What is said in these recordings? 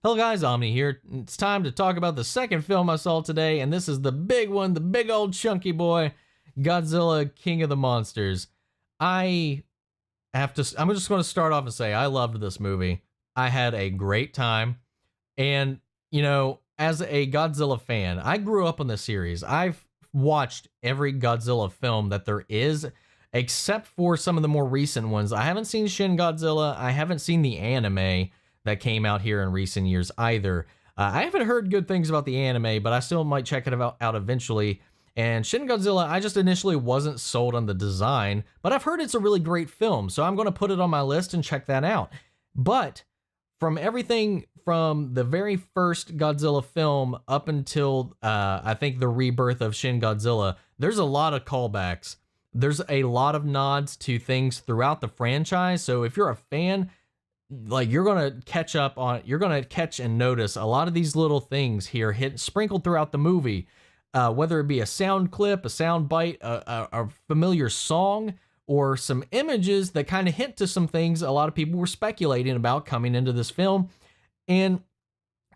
Hello guys, Omni here. It's time to talk about the second film I saw today, and this is the big one, the big old chunky boy, Godzilla, King of the Monsters. I'm just going to start off and say I loved this movie. I had a great time, and as a Godzilla fan, I grew up on the series. I've watched every Godzilla film that there is, except for some of the more recent ones. I haven't seen Shin Godzilla. I haven't seen the anime that came out here in recent years either. I haven't heard good things about the anime, but I still might check it out eventually. And Shin Godzilla, I just initially wasn't sold on the design, but I've heard it's a really great film, so I'm going to put it on my list and check that out. But from everything from the very first Godzilla film up until I think the rebirth of Shin Godzilla, there's a lot of callbacks. There's a lot of nods to things throughout the franchise, so if you're a fan, you're gonna catch and notice a lot of these little things here sprinkled throughout the movie, whether it be a sound clip, a sound bite, a familiar song, or some images that kind of hint to some things a lot of people were speculating about coming into this film. And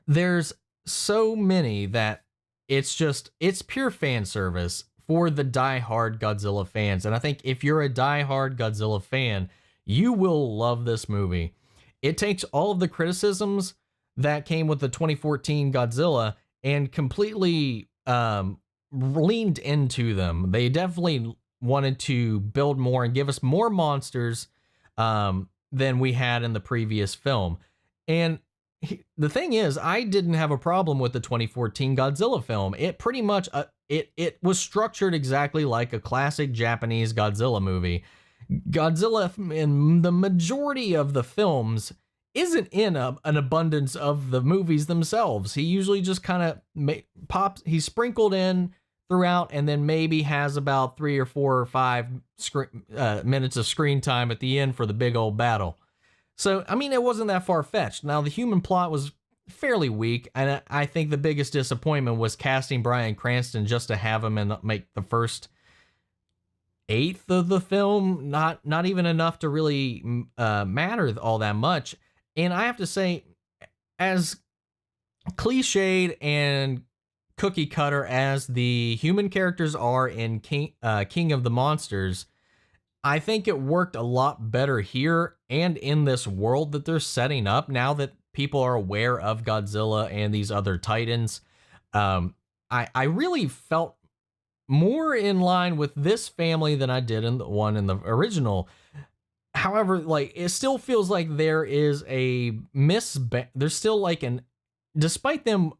there's so many that it's pure fan service for the die-hard Godzilla fans. And I think if you're a die-hard Godzilla fan, you will love this movie. It takes all of the criticisms that came with the 2014 Godzilla and completely leaned into them. They definitely wanted to build more and give us more monsters than we had in the previous film. And the thing is, I didn't have a problem with the 2014 Godzilla film. It pretty much, it was structured exactly like a classic Japanese Godzilla movie. Godzilla in the majority of the films isn't in an abundance of the movies themselves. He usually just kind of he's sprinkled in throughout, and then maybe has about 3 or 4 or 5 minutes of screen time at the end for the big old battle. So, I mean, it wasn't that far-fetched. Now, the human plot was fairly weak, and I think the biggest disappointment was casting Bryan Cranston just to have him and make the first eighth of the film not even enough to really matter all that much. And I have to say, as cliched and cookie cutter as the human characters are in King of the Monsters, I think it worked a lot better here and in this world that they're setting up now that people are aware of Godzilla and these other titans. I really felt more in line with this family than I did in the one in the original. However, it still feels like there is there's still despite them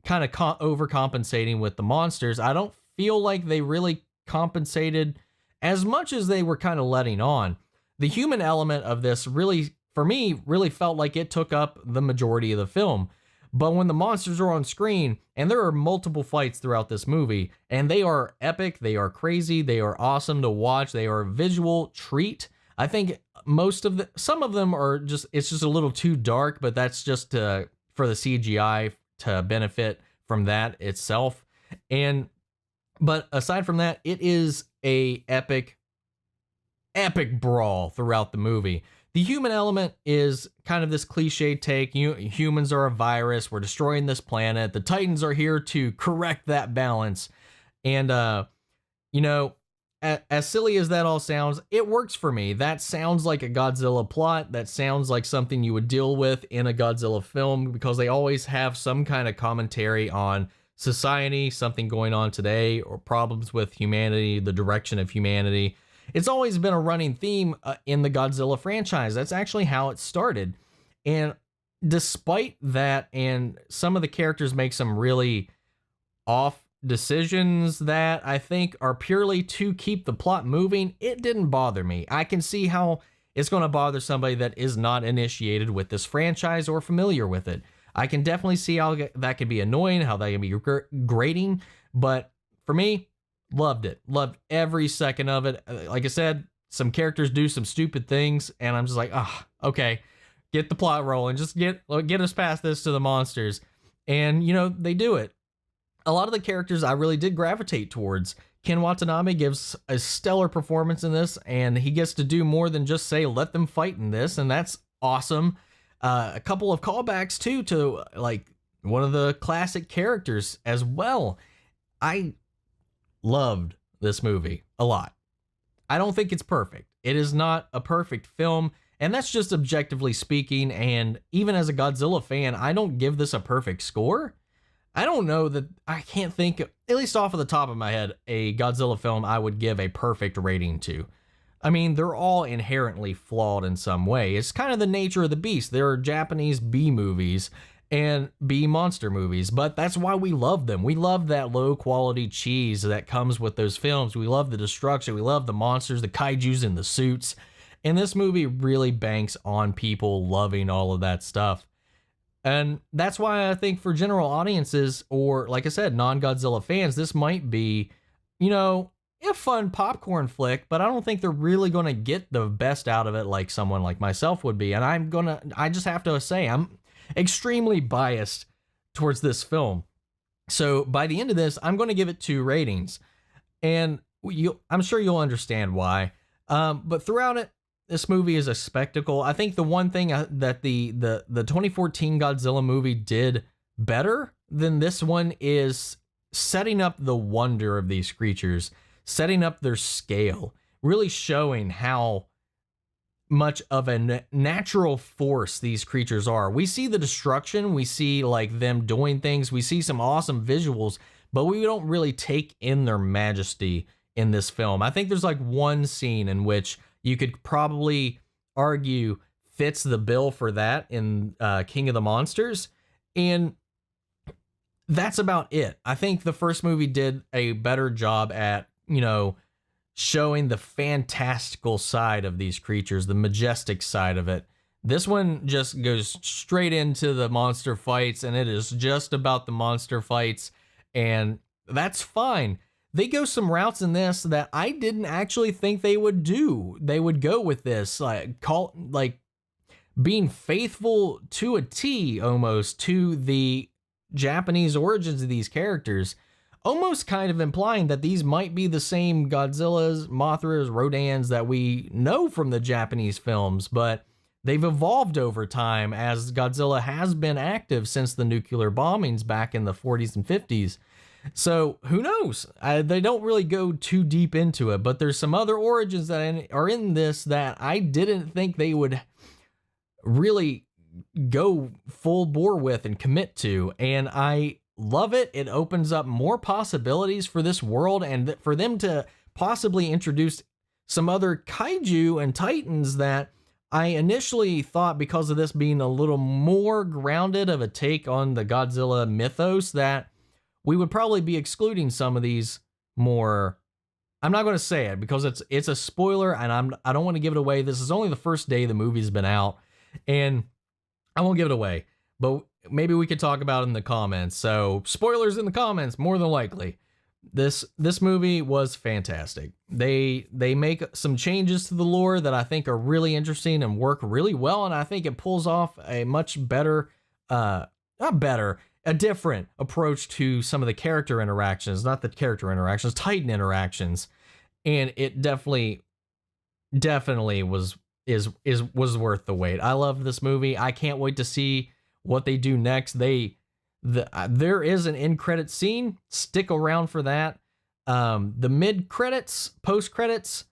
kind of overcompensating with the monsters, I don't feel like they really compensated as much as they were kind of letting on. The human element of this really, for me, really felt like it took up the majority of the film. But when the monsters are on screen, and there are multiple fights throughout this movie, and they are epic, they are crazy, they are awesome to watch, they are a visual treat. I think some of them are it's just a little too dark, but that's just for the CGI to benefit from that itself. But aside from that, it is a epic brawl throughout the movie. The human element is kind of this cliche take. Humans are a virus. We're destroying this planet. The Titans are here to correct that balance. And, as silly as that all sounds, it works for me. That sounds like a Godzilla plot. That sounds like something you would deal with in a Godzilla film, because they always have some kind of commentary on society, something going on today, or problems with humanity, the direction of humanity. It's always been a running theme in the Godzilla franchise. That's actually how it started. And despite that, and some of the characters make some really off decisions that I think are purely to keep the plot moving, it didn't bother me. I can see how it's going to bother somebody that is not initiated with this franchise or familiar with it. I can definitely see how that could be annoying, how that can be grating, but for me, loved it. Loved every second of it. Like I said, some characters do some stupid things, and I'm just like, okay, get the plot rolling. Just get us past this to the monsters. And, they do it. A lot of the characters I really did gravitate towards. Ken Watanabe gives a stellar performance in this, and he gets to do more than just say, let them fight in this, and that's awesome. A couple of callbacks too to like one of the classic characters as well. I loved this movie a lot. I don't think it's perfect. It is not a perfect film, and that's just objectively speaking. And even as a Godzilla fan, I don't give this a perfect score. I don't know that I can't think, at least off of the top of my head, a Godzilla film I would give a perfect rating to. I mean, they're all inherently flawed in some way. It's kind of the nature of the beast. There are Japanese B movies and B monster movies, but that's why we love them. We love that low quality cheese that comes with those films. We love the destruction. We love the monsters, the kaijus, and the suits. And this movie really banks on people loving all of that stuff. And that's why I think for general audiences, or like I said, non-Godzilla fans, this might be, you know, a fun popcorn flick, but I don't think they're really going to get the best out of it like someone like myself would be. And I just have to say, I'm extremely biased towards this film. So by the end of this, I'm going to give it 2 ratings. And I'm sure you'll understand why. But throughout it, this movie is a spectacle. I think the one thing that the 2014 Godzilla movie did better than this one is setting up the wonder of these creatures, setting up their scale, really showing how much of a natural force these creatures are. We see the destruction, we see like them doing things, we see some awesome visuals, but we don't really take in their majesty in this film. I think there's like one scene in which you could probably argue fits the bill for that in King of the Monsters, and that's about it. I think the first movie did a better job at, you know, showing the fantastical side of these creatures, the majestic side of it. This one just goes straight into the monster fights, and it is just about the monster fights, and that's fine. They go some routes in this that I didn't actually think they would do. They would go with this, like being faithful to a T almost to the Japanese origins of these characters, almost kind of implying that these might be the same Godzillas, Mothras, Rodans that we know from the Japanese films, but they've evolved over time as Godzilla has been active since the nuclear bombings back in the 40s and 50s. So who knows? They don't really go too deep into it, but there's some other origins that are in this that I didn't think they would really go full bore with and commit to. And I love it. It opens up more possibilities for this world, and for them to possibly introduce some other kaiju and titans that I initially thought, because of this being a little more grounded of a take on the Godzilla mythos, that we would probably be excluding some of these more. I'm not going to say it because it's a spoiler, and I don't want to give it away. This is only the first day the movie's been out, and I won't give it away, but maybe we could talk about it in the comments. So spoilers in the comments, more than likely. This movie was fantastic. They make some changes to the lore that I think are really interesting and work really well, and I think it pulls off a much better, a different approach to some of the character interactions, not the character interactions, Titan interactions. And it definitely was worth the wait. I love this movie. I can't wait to see what they do next. There is an end credit scene. Stick around for that. The mid credits, post credits,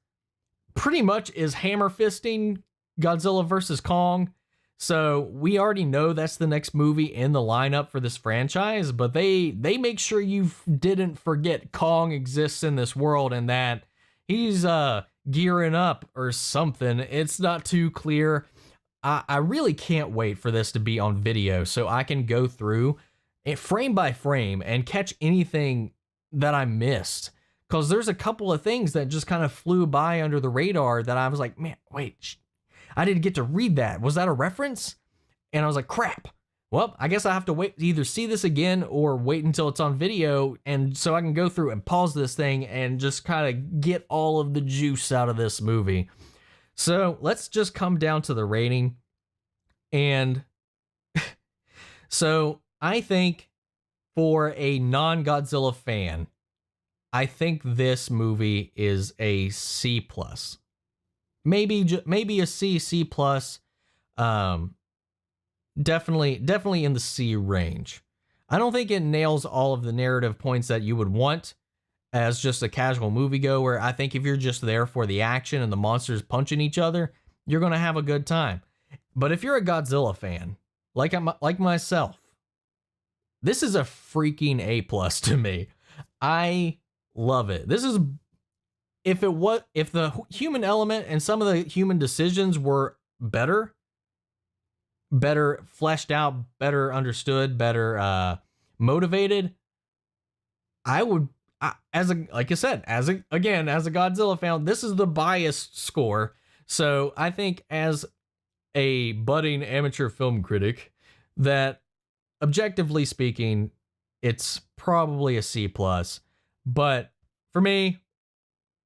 pretty much is hammer fisting Godzilla versus Kong. So we already know that's the next movie in the lineup for this franchise, but they make sure you didn't forget Kong exists in this world and that he's gearing up or something. It's not too clear. I really can't wait for this to be on video so I can go through it frame by frame and catch anything that I missed. Because there's a couple of things that just kind of flew by under the radar that I was like, man, wait, I didn't get to read that. Was that a reference? And I was like, crap. Well, I guess I have to wait to either see this again or wait until it's on video, and so I can go through and pause this thing and just kind of get all of the juice out of this movie. So let's just come down to the rating. And so I think for a non-Godzilla fan, I think this movie is a C+. Maybe a C+. definitely in the C range. I don't think it nails all of the narrative points that you would want as just a casual moviegoer. I think if you're just there for the action and the monsters punching each other, you're gonna have a good time. But if you're a Godzilla fan, like myself, this is a freaking A plus to me. I love it. This is if the human element and some of the human decisions were better fleshed out, better understood, better motivated, I would, like I said, as a Godzilla fan, this is the biased score. So I think as a budding amateur film critic, that objectively speaking, it's probably a C plus. But for me,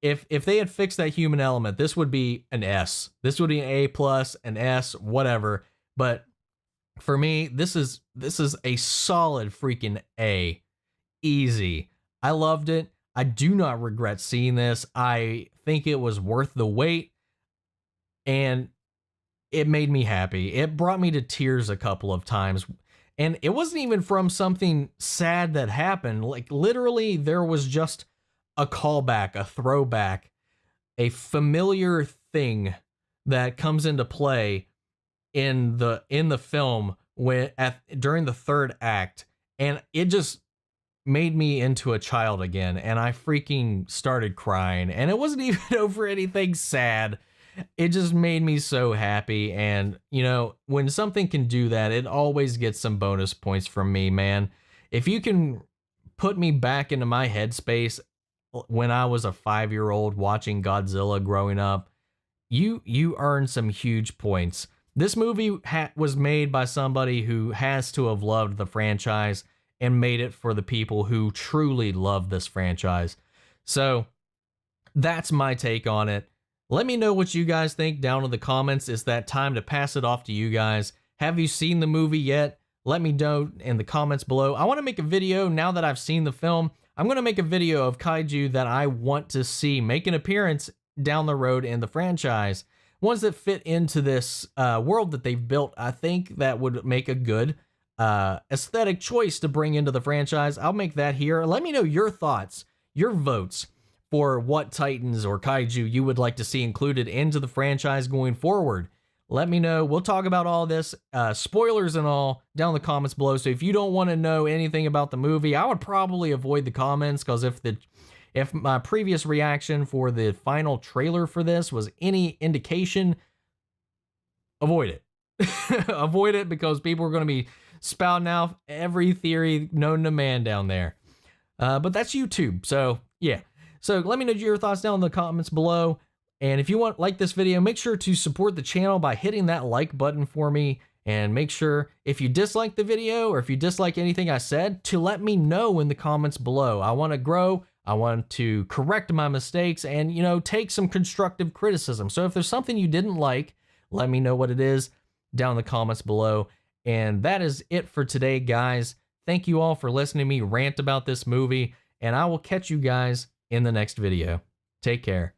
if they had fixed that human element, this would be an S. This would be an A plus, an S, whatever. But for me, this is a solid freaking A. Easy. I loved it. I do not regret seeing this. I think it was worth the wait, and it made me happy. It brought me to tears a couple of times. And it wasn't even from something sad that happened. Like literally there was just a callback, a throwback, a familiar thing that comes into play in the film during the third act, and it just made me into a child again, and I freaking started crying, and it wasn't even over anything sad. It just made me so happy. And you know, when something can do that, it always gets some bonus points from me, man. If you can put me back into my headspace when I was a 5-year-old watching Godzilla growing up, you earn some huge points. This movie was made by somebody who has to have loved the franchise and made it for the people who truly love this franchise. So that's my take on it. Let me know what you guys think down in the comments. It's that time to pass it off to you guys. Have you seen the movie yet? Let me know in the comments below. I want to make a video now that I've seen the film. I'm going to make a video of kaiju that I want to see make an appearance down the road in the franchise. Ones that fit into this world that they've built. I think that would make a good aesthetic choice to bring into the franchise. I'll make that here. Let me know your thoughts, your votes for what Titans or kaiju you would like to see included into the franchise going forward. Let me know. We'll talk about all this, spoilers and all, down in the comments below. So if you don't want to know anything about the movie, I would probably avoid the comments, because if my previous reaction for the final trailer for this was any indication, avoid it. Avoid it, because people are going to be spouting out every theory known to man down there. But that's YouTube, so yeah. So let me know your thoughts down in the comments below. And if you like this video, make sure to support the channel by hitting that like button for me. And make sure, if you dislike the video or if you dislike anything I said, to let me know in the comments below. I want to grow. I want to correct my mistakes and, you know, take some constructive criticism. So if there's something you didn't like, let me know what it is down in the comments below. And that is it for today, guys. Thank you all for listening to me rant about this movie, and I will catch you guys in the next video. Take care.